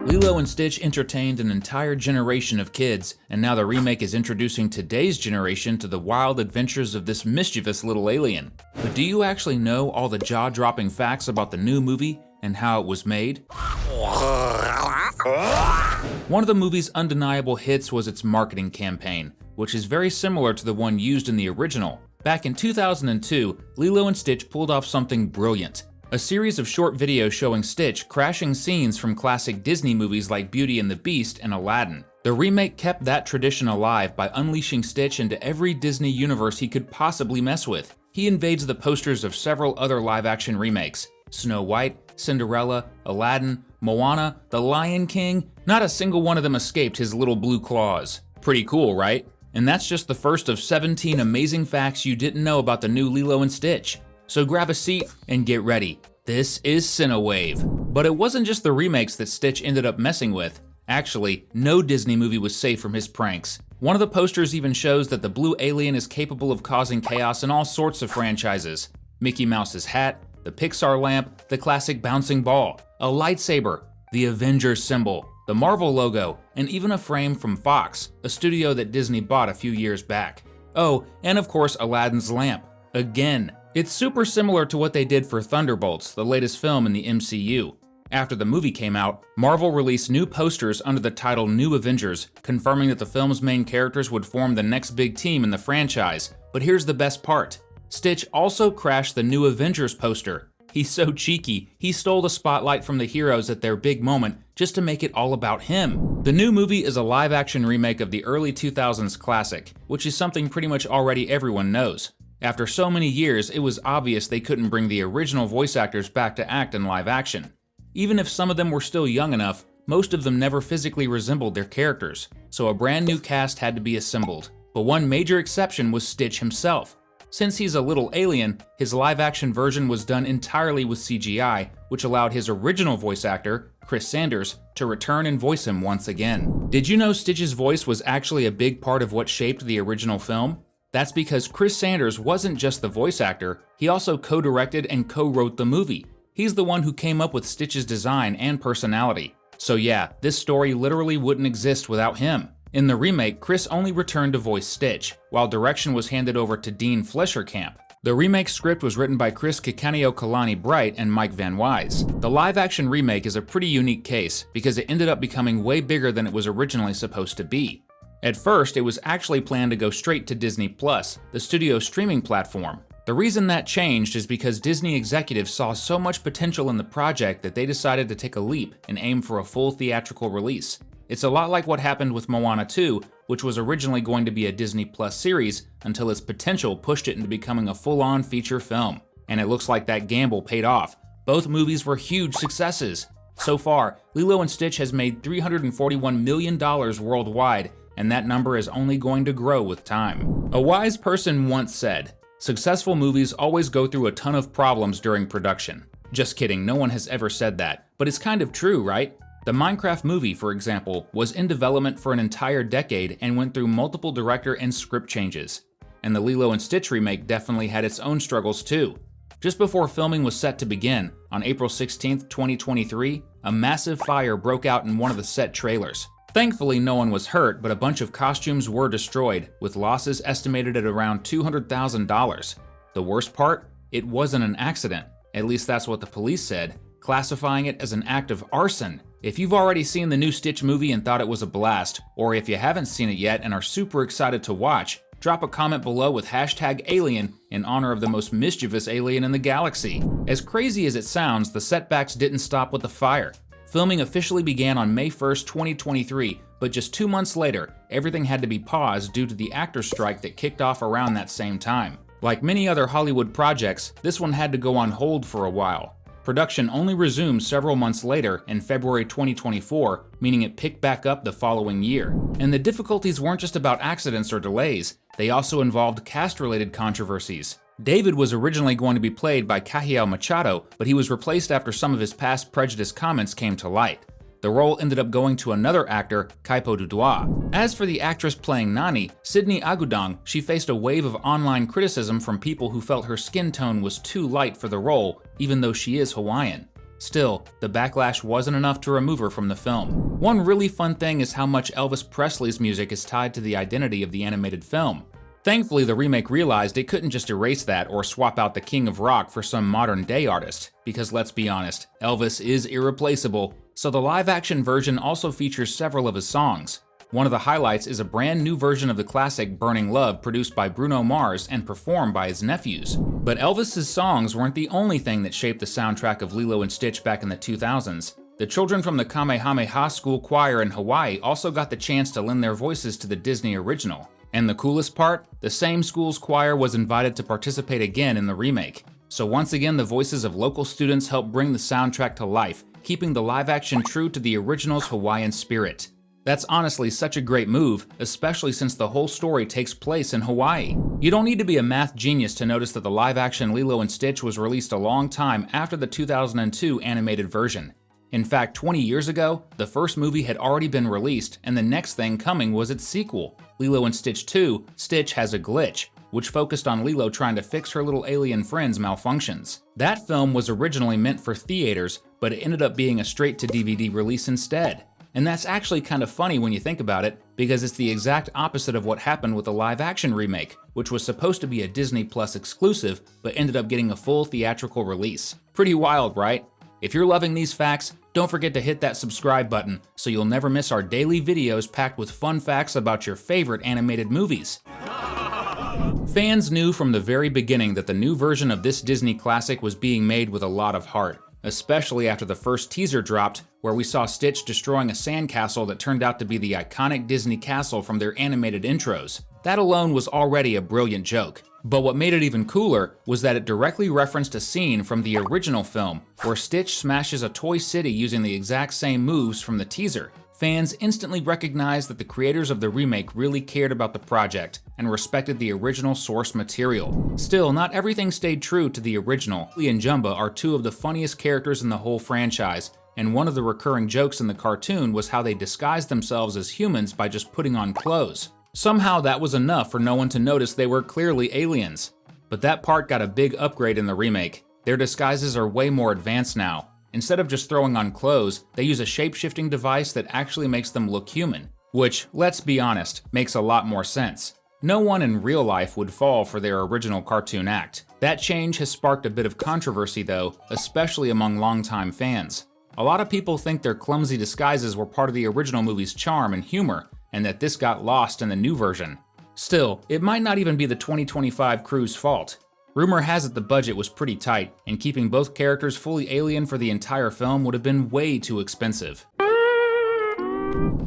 Lilo and Stitch entertained an entire generation of kids, and now the remake is introducing today's generation to the wild adventures of this mischievous little alien. But do you actually know all the jaw-dropping facts about the new movie and how it was made? One of the movie's undeniable hits was its marketing campaign, which is very similar to the one used in the original. Back in 2002, Lilo and Stitch pulled off something brilliant. A series of short videos showing Stitch crashing scenes from classic Disney movies like Beauty and the Beast and Aladdin. The remake kept that tradition alive by unleashing Stitch into every Disney universe he could possibly mess with. He invades the posters of several other live-action remakes: Snow White, Cinderella, Aladdin, Moana, The Lion King. Not a single one of them escaped his little blue claws. Pretty cool, right? And that's just the first of 17 amazing facts you didn't know about the new Lilo and Stitch. So grab a seat and get ready. This is Cinewave. But it wasn't just the remakes that Stitch ended up messing with. Actually, no Disney movie was safe from his pranks. One of the posters even shows that the blue alien is capable of causing chaos in all sorts of franchises. Mickey Mouse's hat, the Pixar lamp, the classic bouncing ball, a lightsaber, the Avengers symbol, the Marvel logo, and even a frame from Fox, a studio that Disney bought a few years back. Oh, and of course Aladdin's lamp. Again. It's super similar to what they did for Thunderbolts, the latest film in the MCU. After the movie came out, Marvel released new posters under the title New Avengers, confirming that the film's main characters would form the next big team in the franchise. But here's the best part. Stitch also crashed the New Avengers poster. He's so cheeky, he stole the spotlight from the heroes at their big moment just to make it all about him. The new movie is a live-action remake of the early 2000s classic, which is something pretty much already everyone knows. After so many years, it was obvious they couldn't bring the original voice actors back to act in live action. Even if some of them were still young enough, most of them never physically resembled their characters, so a brand new cast had to be assembled. But one major exception was Stitch himself. Since he's a little alien, his live action version was done entirely with CGI, which allowed his original voice actor, Chris Sanders, to return and voice him once again. Did you know Stitch's voice was actually a big part of what shaped the original film? That's because Chris Sanders wasn't just the voice actor, he also co-directed and co-wrote the movie. He's the one who came up with Stitch's design and personality. So yeah, this story literally wouldn't exist without him. In the remake, Chris only returned to voice Stitch, while direction was handed over to Dean Flesherkamp. The remake script was written by Chris Kalani Bright and Mike Van Wise. The live-action remake is a pretty unique case because it ended up becoming way bigger than it was originally supposed to be. At first, it was actually planned to go straight to Disney+, the studio's streaming platform. The reason that changed is because Disney executives saw so much potential in the project that they decided to take a leap and aim for a full theatrical release. It's a lot like what happened with Moana 2, which was originally going to be a Disney+ series until its potential pushed it into becoming a full-on feature film. And it looks like that gamble paid off. Both movies were huge successes. So far, Lilo and Stitch has made $341 million worldwide, and that number is only going to grow with time. A wise person once said, "Successful movies always go through a ton of problems during production." Just kidding, no one has ever said that, but it's kind of true, right? The Minecraft movie, for example, was in development for an entire decade and went through multiple director and script changes. And the Lilo and Stitch remake definitely had its own struggles too. Just before filming was set to begin, on April 16, 2023, a massive fire broke out in one of the set trailers. Thankfully, no one was hurt, but a bunch of costumes were destroyed, with losses estimated at around $200,000. The worst part? It wasn't an accident. At least that's what the police said, classifying it as an act of arson. If you've already seen the new Stitch movie and thought it was a blast, or if you haven't seen it yet and are super excited to watch, drop a comment below with #alien in honor of the most mischievous alien in the galaxy. As crazy as it sounds, the setbacks didn't stop with the fire. Filming officially began on May 1st, 2023, but just 2 months later, everything had to be paused due to the actors' strike that kicked off around that same time. Like many other Hollywood projects, this one had to go on hold for a while. Production only resumed several months later in February 2024, meaning it picked back up the following year. And the difficulties weren't just about accidents or delays, they also involved cast-related controversies. David was originally going to be played by Cahiel Machado, but he was replaced after some of his past prejudice comments came to light. The role ended up going to another actor, Kaipo Dudois. As for the actress playing Nani, Sydney Agudong, she faced a wave of online criticism from people who felt her skin tone was too light for the role, even though she is Hawaiian. Still, the backlash wasn't enough to remove her from the film. One really fun thing is how much Elvis Presley's music is tied to the identity of the animated film. Thankfully, the remake realized it couldn't just erase that or swap out the King of Rock for some modern-day artist, because let's be honest, Elvis is irreplaceable, so the live-action version also features several of his songs. One of the highlights is a brand new version of the classic Burning Love produced by Bruno Mars and performed by his nephews. But Elvis's songs weren't the only thing that shaped the soundtrack of Lilo and Stitch back in the 2000s. The children from the Kamehameha School Choir in Hawaii also got the chance to lend their voices to the Disney original. And the coolest part? The same school's choir was invited to participate again in the remake. So once again, the voices of local students helped bring the soundtrack to life, keeping the live action true to the original's Hawaiian spirit. That's honestly such a great move, especially since the whole story takes place in Hawaii. You don't need to be a math genius to notice that the live-action Lilo and Stitch was released a long time after the 2002 animated version. In fact, 20 years ago, the first movie had already been released, and the next thing coming was its sequel, Lilo and Stitch 2, Stitch Has a Glitch, which focused on Lilo trying to fix her little alien friend's malfunctions. That film was originally meant for theaters, but it ended up being a straight-to-DVD release instead. And that's actually kind of funny when you think about it, because it's the exact opposite of what happened with the live-action remake, which was supposed to be a Disney Plus exclusive, but ended up getting a full theatrical release. Pretty wild, right? If you're loving these facts, don't forget to hit that subscribe button so you'll never miss our daily videos packed with fun facts about your favorite animated movies. Fans knew from the very beginning that the new version of this Disney classic was being made with a lot of heart, especially after the first teaser dropped, where we saw Stitch destroying a sandcastle that turned out to be the iconic Disney castle from their animated intros. That alone was already a brilliant joke. But what made it even cooler was that it directly referenced a scene from the original film, where Stitch smashes a toy city using the exact same moves from the teaser. Fans instantly recognized that the creators of the remake really cared about the project and respected the original source material. Still, not everything stayed true to the original. Pleakley and Jumba are two of the funniest characters in the whole franchise, and one of the recurring jokes in the cartoon was how they disguised themselves as humans by just putting on clothes. Somehow that was enough for no one to notice they were clearly aliens. But that part got a big upgrade in the remake. Their disguises are way more advanced now. Instead of just throwing on clothes, they use a shape-shifting device that actually makes them look human. Which, let's be honest, makes a lot more sense. No one in real life would fall for their original cartoon act. That change has sparked a bit of controversy though, especially among longtime fans. A lot of people think their clumsy disguises were part of the original movie's charm and humor, and that this got lost in the new version. Still, it might not even be the 2025 crew's fault. Rumor has it the budget was pretty tight, and keeping both characters fully alien for the entire film would have been way too expensive.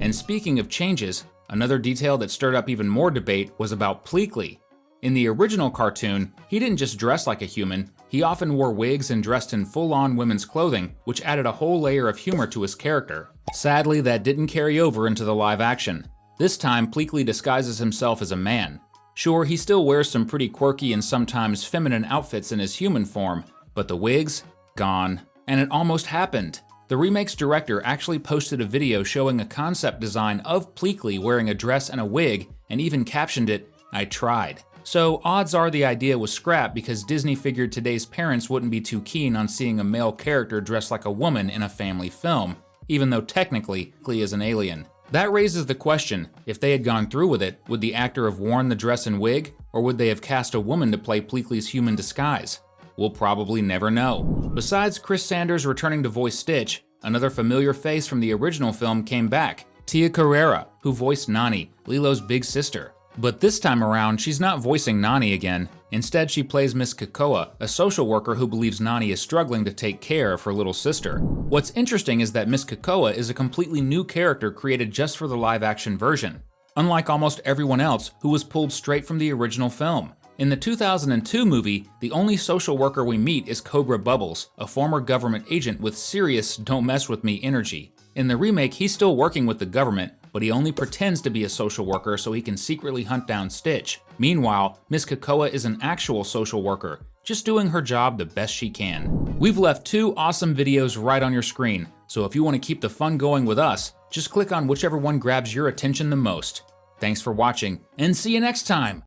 And speaking of changes, another detail that stirred up even more debate was about Pleakley. In the original cartoon, he didn't just dress like a human, he often wore wigs and dressed in full-on women's clothing, which added a whole layer of humor to his character. Sadly, that didn't carry over into the live action. This time, Pleakley disguises himself as a man. Sure, he still wears some pretty quirky and sometimes feminine outfits in his human form, but the wigs? Gone. And it almost happened. The remake's director actually posted a video showing a concept design of Pleakley wearing a dress and a wig, and even captioned it, "I tried." So odds are the idea was scrapped because Disney figured today's parents wouldn't be too keen on seeing a male character dressed like a woman in a family film, even though technically Pleakley is an alien. That raises the question, if they had gone through with it, would the actor have worn the dress and wig, or would they have cast a woman to play Pleakley's human disguise? We'll probably never know. Besides Chris Sanders returning to voice Stitch, another familiar face from the original film came back, Tia Carrera, who voiced Nani, Lilo's big sister. But this time around, she's not voicing Nani again. Instead, she plays Miss Kakoa, a social worker who believes Nani is struggling to take care of her little sister. What's interesting is that Miss Kakoa is a completely new character created just for the live-action version, unlike almost everyone else who was pulled straight from the original film. In the 2002 movie, the only social worker we meet is Cobra Bubbles, a former government agent with serious don't-mess-with-me energy. In the remake, he's still working with the government, but he only pretends to be a social worker so he can secretly hunt down Stitch. Meanwhile, Miss Kakoa is an actual social worker, just doing her job the best she can. We've left 2 awesome videos right on your screen, so if you want to keep the fun going with us, just click on whichever one grabs your attention the most. Thanks for watching, and see you next time!